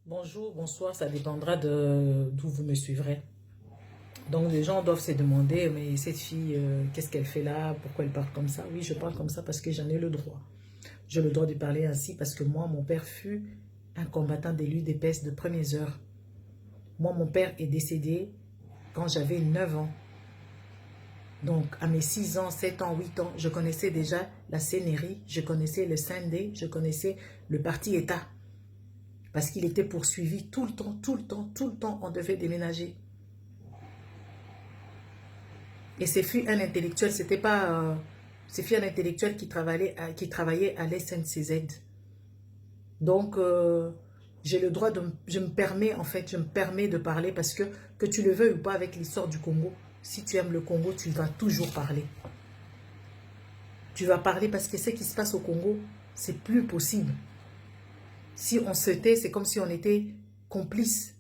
Bonjour, bonsoir, ça dépendra de d'où vous me suivrez. Donc les gens doivent se demander, mais cette fille, qu'est-ce qu'elle fait là? Pourquoi elle parle comme ça? Oui, je parle comme ça parce que j'en ai le droit. J'ai le droit de parler ainsi parce que moi, mon père fut un combattant de l'UDPS de premières heures. Moi, mon père est décédé quand j'avais 9 ans. Donc, à mes 6 ans, 7 ans, 8 ans, je connaissais déjà la CNRI, je connaissais le SND, je connaissais le parti État. Parce qu'il était poursuivi tout le temps, tout le temps, tout le temps, on devait déménager. Et c'est fut un intellectuel, c'était pas... c'est fut un intellectuel qui travaillait à l'SNCZ. Donc, j'ai le droit de... Je me permets, en fait, je me permets de parler parce que tu le veuilles ou pas avec l'histoire du Congo, si tu aimes le Congo, tu vas toujours parler. Tu vas parler parce que ce qui se passe au Congo, c'est plus possible. Si on se tait, c'est comme si on était complices.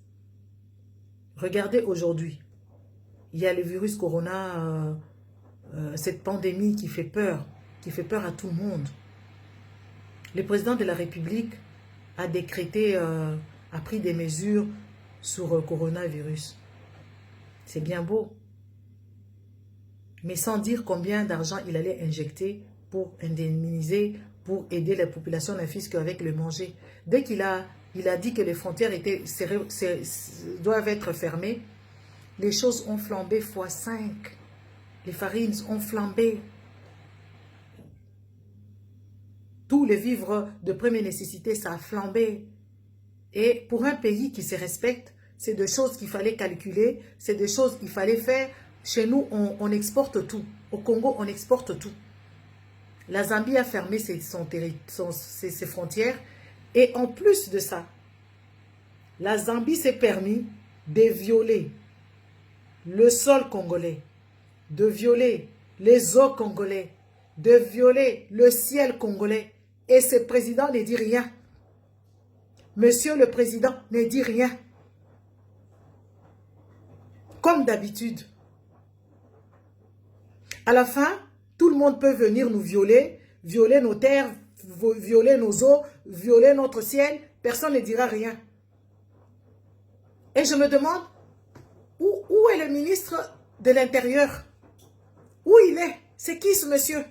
Regardez aujourd'hui, il y a le virus Corona, cette pandémie qui fait peur à tout le monde. Le président de la République a décrété, a pris des mesures sur le coronavirus. C'est bien beau. Mais sans dire combien d'argent il allait injecter pour indemniser, pour aider la population ne fût-ce qu'avec le manger. Dès qu'il a dit que les frontières doivent être fermées, les choses ont flambé fois 5. Les farines ont flambé. Tous les vivres de première nécessité, ça a flambé. Et pour un pays qui se respecte, c'est des choses qu'il fallait calculer, c'est des choses qu'il fallait faire. Chez nous, on exporte tout. Au Congo, on exporte tout. La Zambie a fermé ses frontières. Et en plus de ça, la Zambie s'est permis de violer le sol congolais, de violer les eaux congolais, de violer le ciel congolais. Et ce président ne dit rien. Monsieur le président ne dit rien. Comme d'habitude. À la fin, tout le monde peut venir nous violer, violer nos terres, violer nos eaux, violer notre ciel. Personne ne dira rien. Et je me demande, où est le ministre de l'Intérieur? Où il est? C'est qui ce monsieur?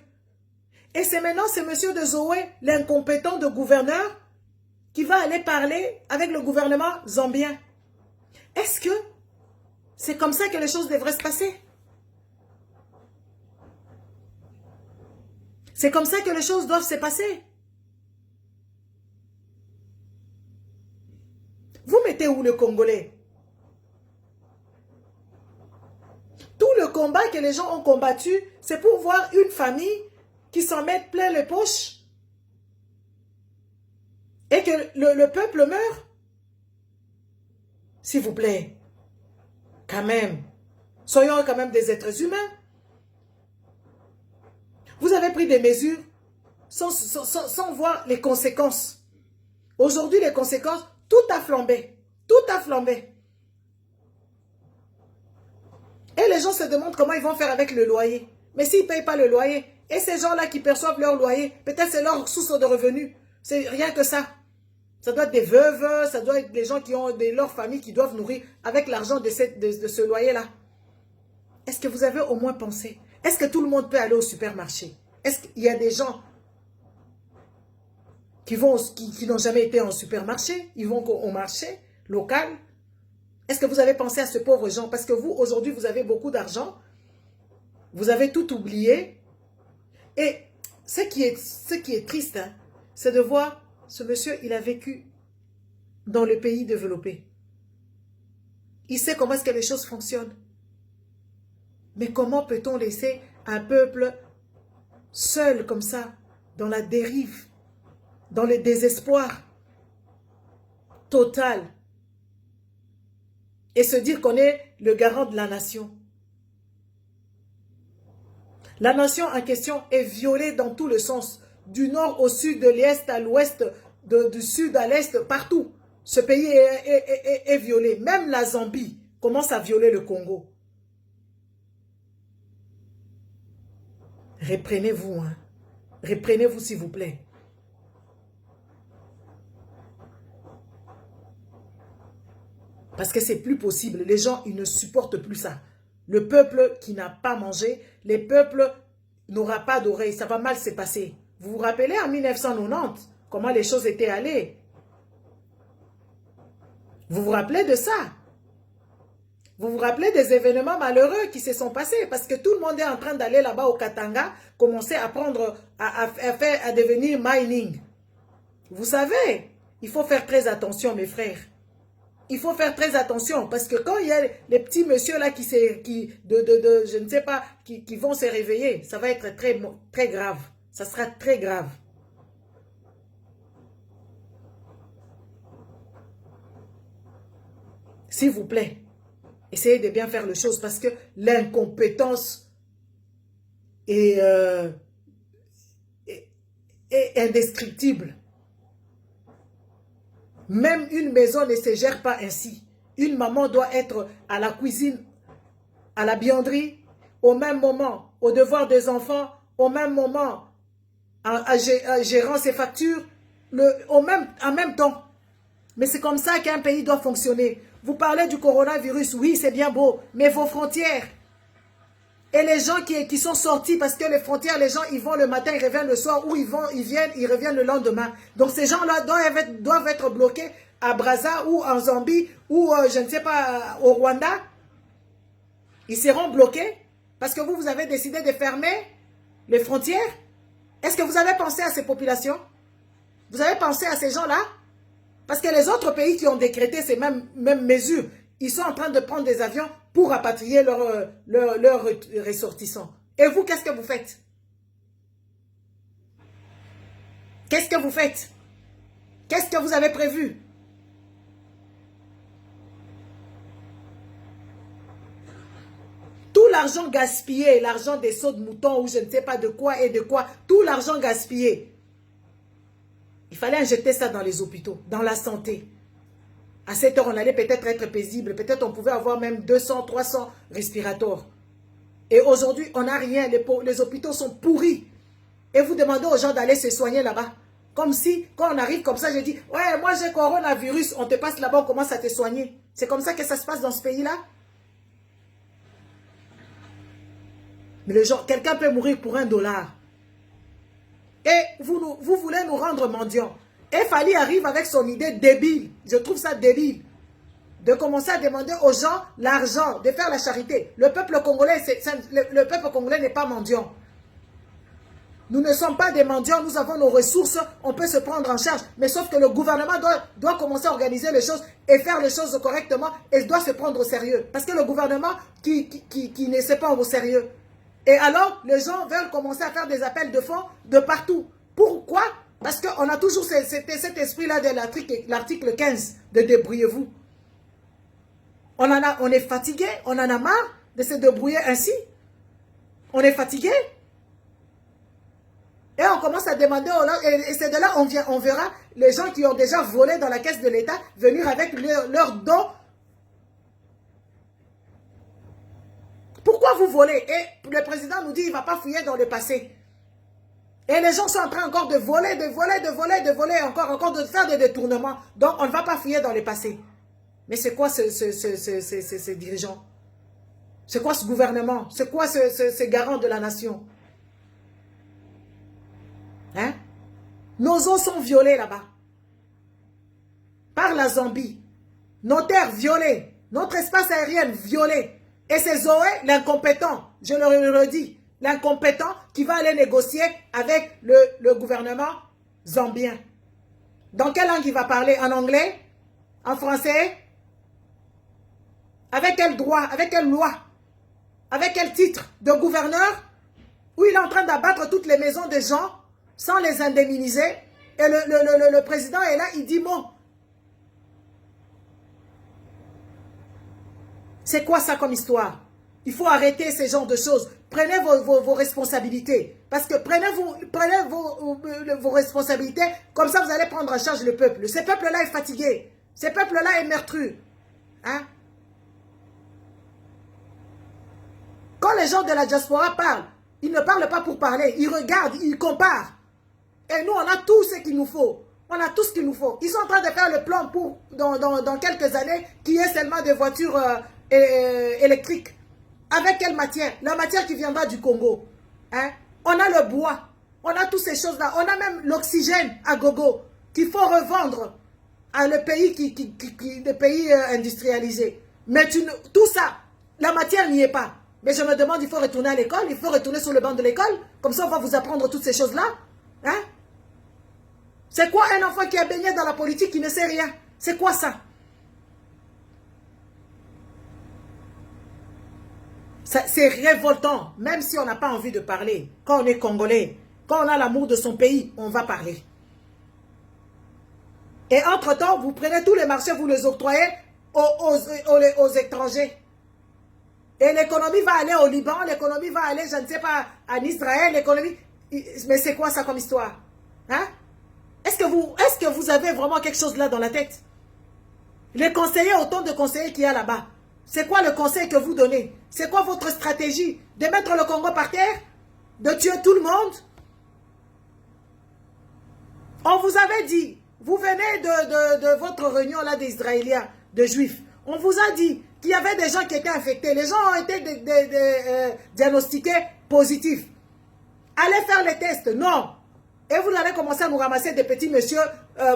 Et c'est maintenant ce monsieur de Zoé, l'incompétent de gouverneur, qui va aller parler avec le gouvernement zambien. Est-ce que c'est comme ça que les choses devraient se passer? C'est comme ça que les choses doivent se passer. Vous mettez où le Congolais? Tout le combat que les gens ont combattu, c'est pour voir une famille qui s'en met plein les poches et que le peuple meurt. S'il vous plaît, quand même, soyons quand même des êtres humains. Vous avez pris des mesures sans voir les conséquences. Aujourd'hui, les conséquences, tout a flambé. Tout a flambé. Et les gens se demandent comment ils vont faire avec le loyer. Mais s'ils ne payent pas le loyer, et ces gens-là qui perçoivent leur loyer, peut-être c'est leur source de revenus. C'est rien que ça. Ça doit être des veuves, ça doit être des gens qui ont leur famille qui doivent nourrir avec l'argent de ce loyer-là. Est-ce que vous avez au moins pensé? Est-ce que tout le monde peut aller au supermarché? Est-ce qu'il y a des gens qui n'ont jamais été en supermarché? Ils vont au marché local? Est-ce que vous avez pensé à ce pauvre gens? Parce que vous, aujourd'hui, vous avez beaucoup d'argent. Vous avez tout oublié. Et ce qui est triste, hein, c'est de voir ce monsieur, il a vécu dans le pays développé. Il sait comment est-ce que les choses fonctionnent. Mais comment peut-on laisser un peuple seul comme ça, dans la dérive, dans le désespoir total, et se dire qu'on est le garant de la nation? La nation en question est violée dans tout le sens, du nord au sud, de l'est à l'ouest, du sud à l'est, partout. Ce pays est violé. Même la Zambie commence à violer le Congo. Reprenez-vous, hein. Reprenez-vous s'il vous plaît. Parce que c'est plus possible. Les gens, ils ne supportent plus ça. Le peuple qui n'a pas mangé, les peuples n'aura pas d'oreille. Ça va mal se passer. Vous vous rappelez en 1990, comment les choses étaient allées? Vous vous rappelez de ça? Vous vous rappelez des événements malheureux qui se sont passés? Parce que tout le monde est en train d'aller là-bas au Katanga, commencer à prendre, à devenir mining. Vous savez, il faut faire très attention, mes frères. Il faut faire très attention parce que quand il y a les petits messieurs là je ne sais pas, qui vont se réveiller, ça va être très, très grave. Ça sera très grave. S'il vous plaît, essayez de bien faire les choses parce que l'incompétence est indescriptible. Même une maison ne se gère pas ainsi. Une maman doit être à la cuisine, à la buanderie, au même moment, au devoir des enfants, au même moment, en gérant ses factures, en même temps. Mais c'est comme ça qu'un pays doit fonctionner. Vous parlez du coronavirus, oui, c'est bien beau, mais vos frontières. Et les gens qui sont sortis, parce que les frontières, les gens, ils vont le matin, ils reviennent le soir, ou ils reviennent le lendemain. Donc ces gens-là doivent être bloqués à Brazza, ou en Zambie, ou je ne sais pas, au Rwanda. Ils seront bloqués parce que vous avez décidé de fermer les frontières. Est-ce que vous avez pensé à ces populations? Vous avez pensé à ces gens-là? Parce que les autres pays qui ont décrété ces mêmes mesures, ils sont en train de prendre des avions pour rapatrier leurs ressortissants. Et vous, qu'est-ce que vous faites? Qu'est-ce que vous faites? Qu'est-ce que vous avez prévu? Tout l'argent gaspillé, l'argent des sauts de moutons ou je ne sais pas de quoi et de quoi, tout l'argent gaspillé. Il fallait injecter ça dans les hôpitaux, dans la santé. À cette heure, on allait peut-être être paisible. Peut-être on pouvait avoir même 200, 300 respirateurs. Et aujourd'hui, on n'a rien. Les hôpitaux sont pourris. Et vous demandez aux gens d'aller se soigner là-bas. Comme si, quand on arrive comme ça, je dis, ouais, moi j'ai coronavirus, on te passe là-bas, on commence à te soigner. C'est comme ça que ça se passe dans ce pays-là. Mais les gens, quelqu'un peut mourir pour $1. Et vous voulez nous rendre mendiants. Et Fali arrive avec son idée débile. Je trouve ça débile. De commencer à demander aux gens l'argent, de faire la charité. Le peuple congolais, le peuple congolais n'est pas mendiant. Nous ne sommes pas des mendiants, nous avons nos ressources, on peut se prendre en charge. Mais sauf que le gouvernement doit commencer à organiser les choses et faire les choses correctement et doit se prendre au sérieux. Parce que le gouvernement qui ne se prend au sérieux. Et alors, les gens veulent commencer à faire des appels de fonds de partout. Pourquoi? Parce qu'on a toujours cet esprit-là de l'article 15, de débrouillez-vous. On est fatigué, on en a marre de se débrouiller ainsi. On est fatigué. Et on commence à demander, et c'est de là on verra les gens qui ont déjà volé dans la caisse de l'État venir avec leurs dons. Pourquoi vous volez? Et le président nous dit qu'il ne va pas fouiller dans le passé. Et les gens sont en train encore de voler, encore de faire des détournements. Donc on ne va pas fouiller dans le passé. Mais c'est quoi ces dirigeants? C'est quoi ce gouvernement? C'est quoi ce garant de la nation? Hein? Nos eaux sont violées là-bas. Par la Zambie. Nos terres violées. Notre espace aérien violé. Et c'est Zoé, l'incompétent, je le redis, l'incompétent qui va aller négocier avec le gouvernement zambien. Dans quelle langue il va parler? En anglais? En français? Avec quel droit? Avec quelle loi? Avec quel titre? De gouverneur? Où il est en train d'abattre toutes les maisons des gens sans les indemniser? Et le président est là, il dit bon. C'est quoi ça comme histoire? Il faut arrêter ce genre de choses. Prenez vos responsabilités. Parce que prenez vos responsabilités. Comme ça, vous allez prendre en charge le peuple. Ce peuple-là est fatigué. Ce peuple-là est meurtru. Hein? Quand les gens de la diaspora parlent, ils ne parlent pas pour parler. Ils regardent, ils comparent. Et nous, on a tout ce qu'il nous faut. On a tout ce qu'il nous faut. Ils sont en train de faire le plan pour, dans quelques années, qui est seulement des voitures électriques. Avec quelle matière? La matière qui viendra du Congo. Hein? On a le bois. On a toutes ces choses-là. On a même l'oxygène à gogo qu'il faut revendre à le pays les pays industrialisés. Mais tout ça, la matière n'y est pas. Mais je me demande, il faut retourner à l'école, il faut retourner sur le banc de l'école. Comme ça, on va vous apprendre toutes ces choses-là. Hein? C'est quoi un enfant qui a baigné dans la politique qui ne sait rien? C'est quoi ça? C'est révoltant, même si on n'a pas envie de parler. Quand on est congolais, quand on a l'amour de son pays, on va parler. Et entre-temps, vous prenez tous les marchés, vous les octroyez aux étrangers. Et l'économie va aller au Liban, l'économie va aller, je ne sais pas, en Israël, l'économie... Mais c'est quoi ça comme histoire? Hein? Est-ce que vous avez vraiment quelque chose là dans la tête? Les conseillers, autant de conseillers qu'il y a là-bas. C'est quoi le conseil que vous donnez? C'est quoi votre stratégie? De mettre le Congo par terre? De tuer tout le monde? On vous avait dit, vous venez de votre réunion là des Israéliens, de Juifs. On vous a dit qu'il y avait des gens qui étaient infectés. Les gens ont été diagnostiqués positifs. Allez faire les tests. Non. Et vous allez commencer à nous ramasser des petits messieurs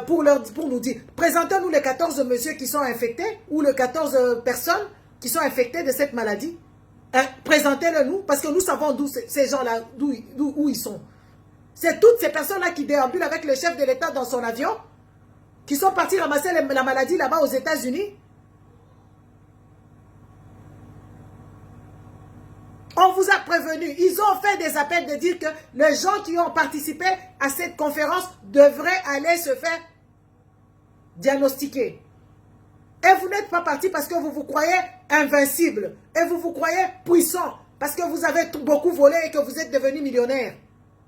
pour nous dire, présentez-nous les 14 messieurs qui sont infectés ou les 14 personnes qui sont infectées de cette maladie. Hein? Présentez-le nous, parce que nous savons d'où ces gens-là, où ils sont. C'est toutes ces personnes-là qui déambulent avec le chef de l'État dans son avion, qui sont partis ramasser la maladie là-bas aux États-Unis. On vous a prévenu. Ils ont fait des appels de dire que les gens qui ont participé à cette conférence devraient aller se faire diagnostiquer. Et vous n'êtes pas parti parce que vous vous croyez invincible. Et vous vous croyez puissant. Parce que vous avez beaucoup volé et que vous êtes devenu millionnaire.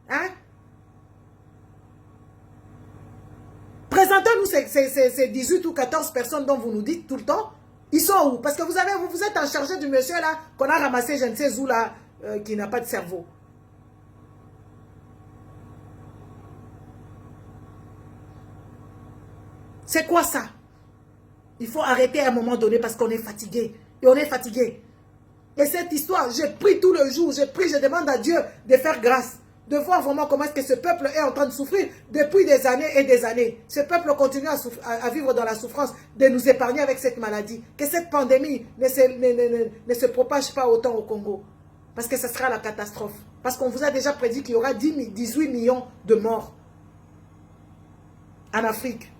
Hein? Présentez-nous ces 18 ou 14 personnes dont vous nous dites tout le temps. Ils sont où? Parce que vous êtes en charge du monsieur là, qu'on a ramassé je ne sais où là, qui n'a pas de cerveau. C'est quoi ça? Il faut arrêter à un moment donné parce qu'on est fatigué. Et on est fatigué. Et cette histoire, j'ai pris tout le jour, je demande à Dieu de faire grâce. De voir vraiment comment est-ce que ce peuple est en train de souffrir depuis des années et des années. Ce peuple continue à vivre dans la souffrance, de nous épargner avec cette maladie. Que cette pandémie ne se propage pas autant au Congo. Parce que ce sera la catastrophe. Parce qu'on vous a déjà prédit qu'il y aura 18 millions de morts en Afrique.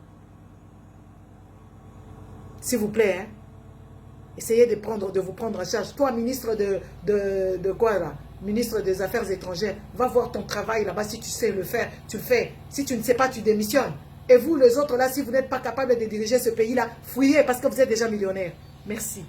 S'il vous plaît, hein? Essayez de vous prendre en charge. Toi, ministre de quoi là? Ministre des Affaires étrangères, va voir ton travail là-bas. Si tu sais le faire, tu le fais. Si tu ne sais pas, tu démissionnes. Et vous, les autres là, si vous n'êtes pas capable de diriger ce pays-là, fouillez parce que vous êtes déjà millionnaire. Merci.